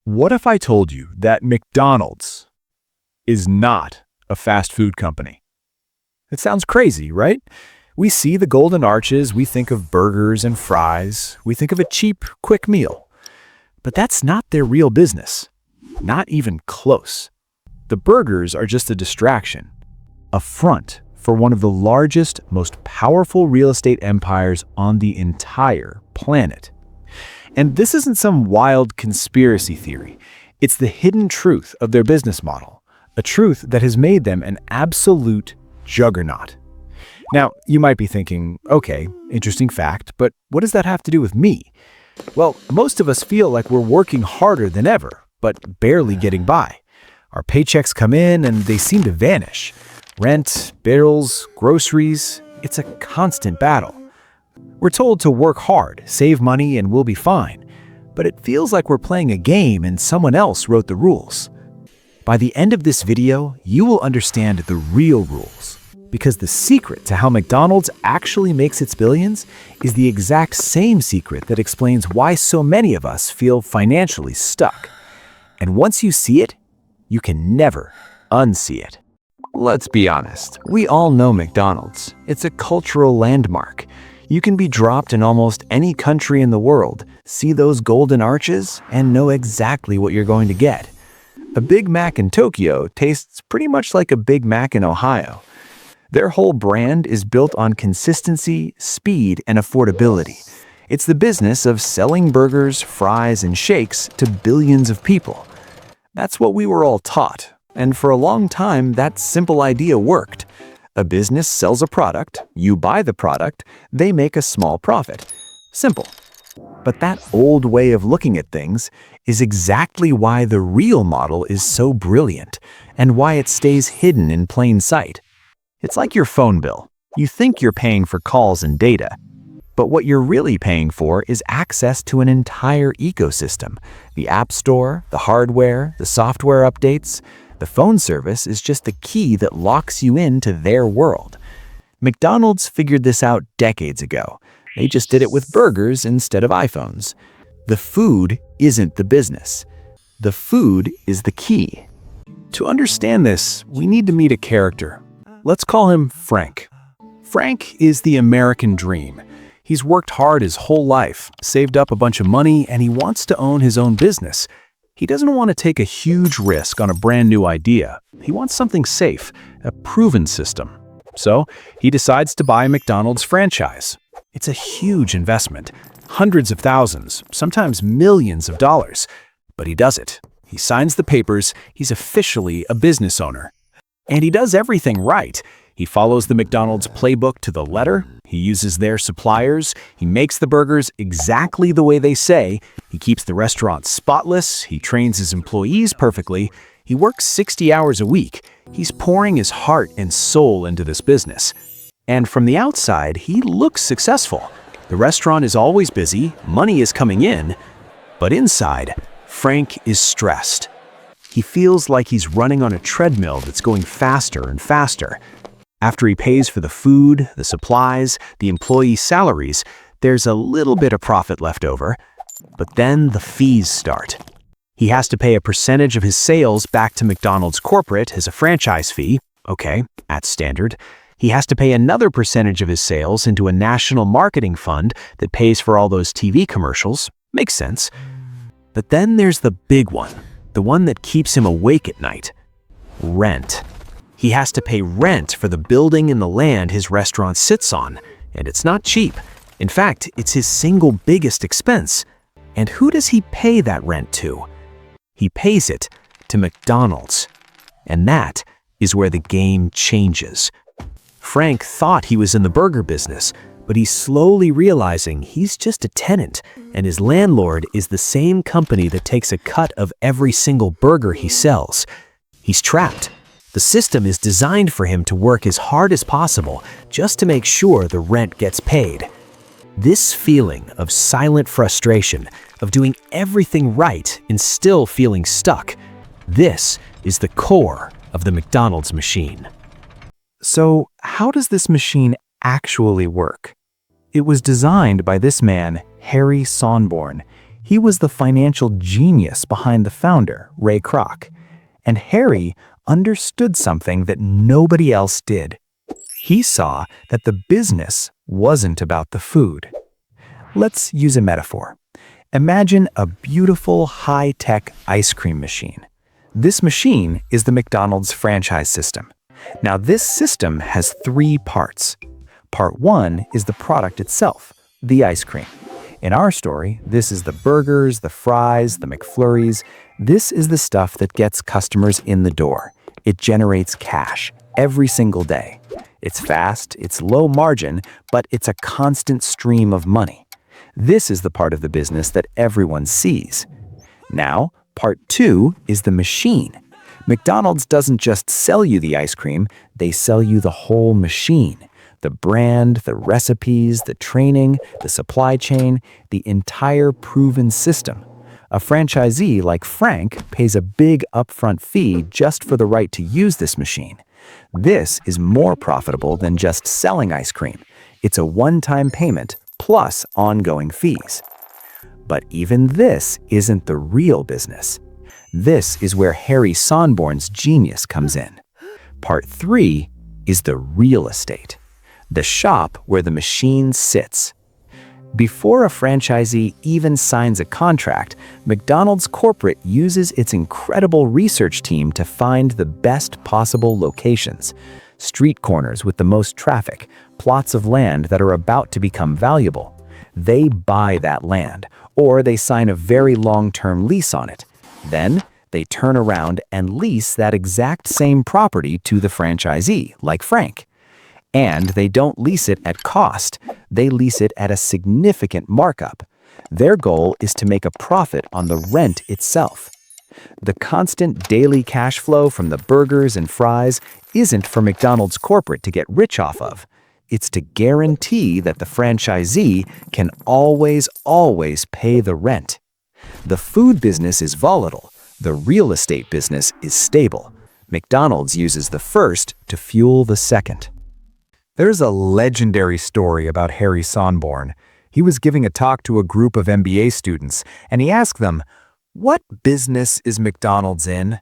What if I told you that McDonald's is not a fast food company? It sounds crazy, right? We see the golden arches, we think of burgers and fries, we think of a cheap, quick meal. But that's not their real business. Not even close. The burgers are just a distraction, a front for one of the largest, most powerful real estate empires on the entire planet. And this isn't some wild conspiracy theory. It's the hidden truth of their business model, a truth that has made them an absolute juggernaut. Now, you might be thinking, okay, interesting fact, but what does that have to do with me? Well, most of us feel like we're working harder than ever, but barely getting by. Our paychecks come in and they seem to vanish. Rent, bills, groceries, it's a constant battle. We're told to work hard, save money, and we'll be fine. But it feels like we're playing a game and someone else wrote the rules. By the end of this video, you will understand the real rules. Because the secret to how McDonald's actually makes its billions is the exact same secret that explains why so many of us feel financially stuck. And once you see it, you can never unsee it. Let's be honest, we all know McDonald's. It's a cultural landmark. You can be dropped in almost any country in the world, see those golden arches, and know exactly what you're going to get. A Big Mac in Tokyo tastes pretty much like a Big Mac in Ohio. Their whole brand is built on consistency, speed, and affordability. It's the business of selling burgers, fries, and shakes to billions of people. That's what we were all taught, and for a long time, that simple idea worked. A business sells a product, you buy the product, they make a small profit. Simple. But that old way of looking at things is exactly why the real model is so brilliant, and why it stays hidden in plain sight. It's like your phone bill. You think you're paying for calls and data, but what you're really paying for is access to an entire ecosystem. The App Store, the hardware, the software updates. The phone service is just the key that locks you into their world. McDonald's figured this out decades ago. They just did it with burgers instead of iPhones. The food isn't the business. The food is the key. To understand this, we need to meet a character. Let's call him Frank. Frank is the American dream. He's worked hard his whole life, saved up a bunch of money, and he wants to own his own business. He doesn't want to take a huge risk on a brand new idea. He wants something safe, a proven system. So he decides to buy McDonald's franchise. It's a huge investment, hundreds of thousands, sometimes millions of dollars. But he does it. He signs the papers. He's officially a business owner. And he does everything right. He follows the McDonald's playbook to the letter. He uses their suppliers. He makes the burgers exactly the way they say. He keeps the restaurant spotless. He trains his employees perfectly. He works 60 hours a week. He's pouring his heart and soul into this business. And from the outside, he looks successful. The restaurant is always busy. Money is coming in. But inside, Frank is stressed. He feels like he's running on a treadmill that's going faster and faster. After he pays for the food, the supplies, the employee salaries, there's a little bit of profit left over. But then the fees start. He has to pay a percentage of his sales back to McDonald's corporate as a franchise fee. Okay, that's standard. He has to pay another percentage of his sales into a national marketing fund that pays for all those TV commercials. Makes sense. But then there's the big one, the one that keeps him awake at night. Rent. He has to pay rent for the building and the land his restaurant sits on, and it's not cheap. In fact, it's his single biggest expense. And who does he pay that rent to? He pays it to McDonald's. And that is where the game changes. Frank thought he was in the burger business, but he's slowly realizing he's just a tenant, and his landlord is the same company that takes a cut of every single burger he sells. He's trapped. The system is designed for him to work as hard as possible just to make sure the rent gets paid. This feeling of silent frustration, of doing everything right and still feeling stuck, this is the core of the McDonald's machine. So, how does this machine actually work? It was designed by this man, Harry Sonneborn. He was the financial genius behind the founder, Ray Kroc. And Harry understood something that nobody else did. He saw that the business wasn't about the food. Let's use a metaphor. Imagine a beautiful, high-tech ice cream machine. This machine is the McDonald's franchise system. Now, this system has three parts. Part one is the product itself, the ice cream. In our story, this is the burgers, the fries, the McFlurries. This is the stuff that gets customers in the door. It generates cash every single day. It's fast, it's low margin, but it's a constant stream of money. This is the part of the business that everyone sees. Now, part two is the machine. McDonald's doesn't just sell you the ice cream, they sell you the whole machine. The brand, the recipes, the training, the supply chain, the entire proven system. A franchisee like Frank pays a big upfront fee just for the right to use this machine. This is more profitable than just selling ice cream. It's a one-time payment plus ongoing fees. But even this isn't the real business. This is where Harry Sonneborn's genius comes in. Part three is the real estate. The shop where the machine sits. Before a franchisee even signs a contract, McDonald's corporate uses its incredible research team to find the best possible locations. Street corners with the most traffic, plots of land that are about to become valuable. They buy that land, or they sign a very long-term lease on it. Then, they turn around and lease that exact same property to the franchisee, like Frank. And they don't lease it at cost, they lease it at a significant markup. Their goal is to make a profit on the rent itself. The constant daily cash flow from the burgers and fries isn't for McDonald's corporate to get rich off of. It's to guarantee that the franchisee can always pay the rent. The food business is volatile. The real estate business is stable. McDonald's uses the first to fuel the second. There's a legendary story about Harry Sonneborn. He was giving a talk to a group of MBA students, and he asked them, "What business is McDonald's in?"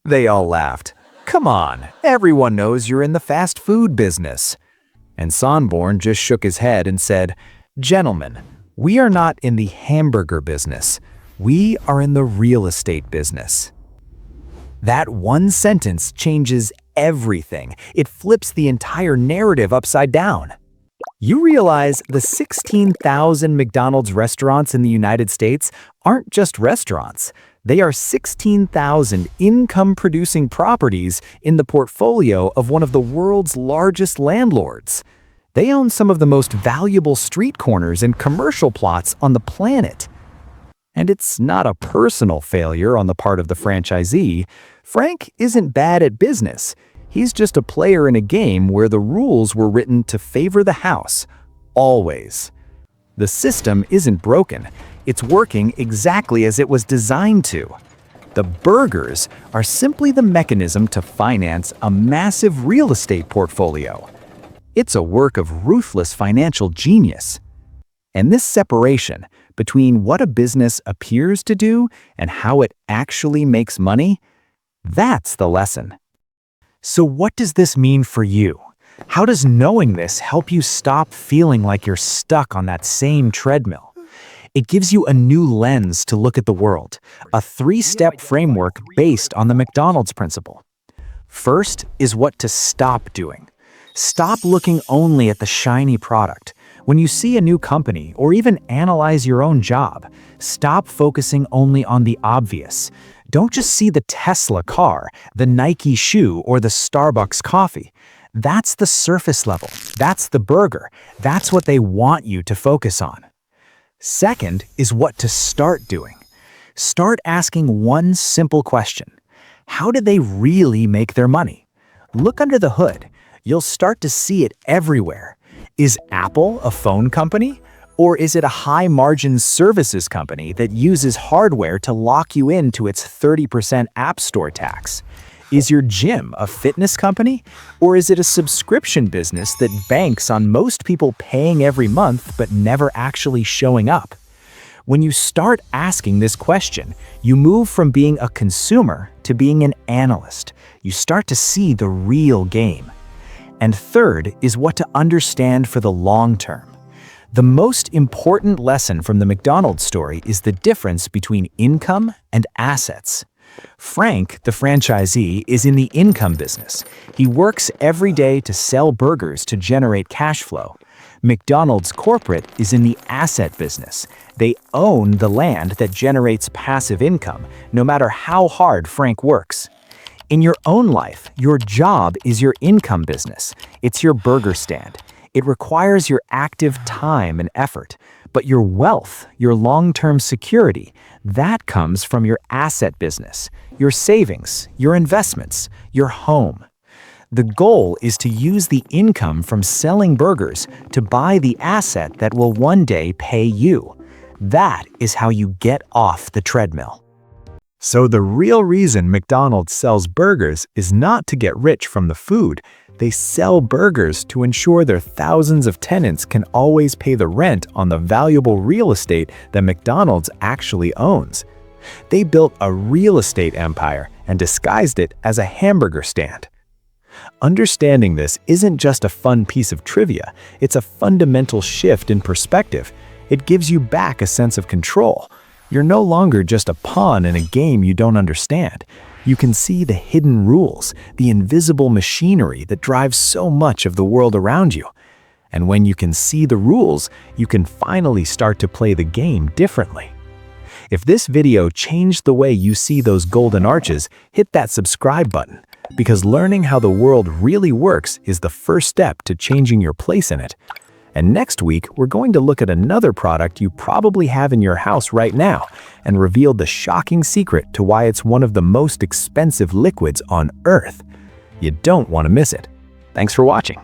They all laughed. "Come on, everyone knows you're in the fast food business." And Sonneborn just shook his head and said, "Gentlemen, we are not in the hamburger business. We are in the real estate business." That one sentence changes everything. It flips the entire narrative upside down. You realize the 16,000 McDonald's restaurants in the United States aren't just restaurants. They are 16,000 income-producing properties in the portfolio of one of the world's largest landlords. They own some of the most valuable street corners and commercial plots on the planet. And it's not a personal failure on the part of the franchisee. Frank isn't bad at business. He's just a player in a game where the rules were written to favor the house, always. The system isn't broken. It's working exactly as it was designed to. The burgers are simply the mechanism to finance a massive real estate portfolio. It's a work of ruthless financial genius. And this separation between what a business appears to do and how it actually makes money, that's the lesson. So what does this mean for you? How does knowing this help you stop feeling like you're stuck on that same treadmill? It gives you a new lens to look at the world, a three-step framework based on the McDonald's principle. First is what to stop doing. Stop looking only at the shiny product. When you see a new company or even analyze your own job, stop focusing only on the obvious. Don't just see the Tesla car, the Nike shoe, or the Starbucks coffee. That's the surface level. That's the burger. That's what they want you to focus on. Second is what to start doing. Start asking one simple question. How do they really make their money? Look under the hood. You'll start to see it everywhere. Is Apple a phone company? Or is it a high-margin services company that uses hardware to lock you into its 30% App Store tax? Is your gym a fitness company? Or is it a subscription business that banks on most people paying every month but never actually showing up? When you start asking this question, you move from being a consumer to being an analyst. You start to see the real game. And third is what to understand for the long term. The most important lesson from the McDonald's story is the difference between income and assets. Frank, the franchisee, is in the income business. He works every day to sell burgers to generate cash flow. McDonald's corporate is in the asset business. They own the land that generates passive income, no matter how hard Frank works. In your own life, your job is your income business. It's your burger stand. It requires your active time and effort. But your wealth, your long-term security, that comes from your asset business, your savings, your investments, your home. The goal is to use the income from selling burgers to buy the asset that will one day pay you. That is how you get off the treadmill. So the real reason McDonald's sells burgers is not to get rich from the food. They sell burgers to ensure their thousands of tenants can always pay the rent on the valuable real estate that McDonald's actually owns. They built a real estate empire and disguised it as a hamburger stand. Understanding this isn't just a fun piece of trivia, it's a fundamental shift in perspective. It gives you back a sense of control. You're no longer just a pawn in a game you don't understand. You can see the hidden rules, the invisible machinery that drives so much of the world around you. And when you can see the rules, you can finally start to play the game differently. If this video changed the way you see those golden arches, hit that subscribe button, because learning how the world really works is the first step to changing your place in it. And next week, we're going to look at another product you probably have in your house right now and reveal the shocking secret to why it's one of the most expensive liquids on Earth. You don't want to miss it. Thanks for watching.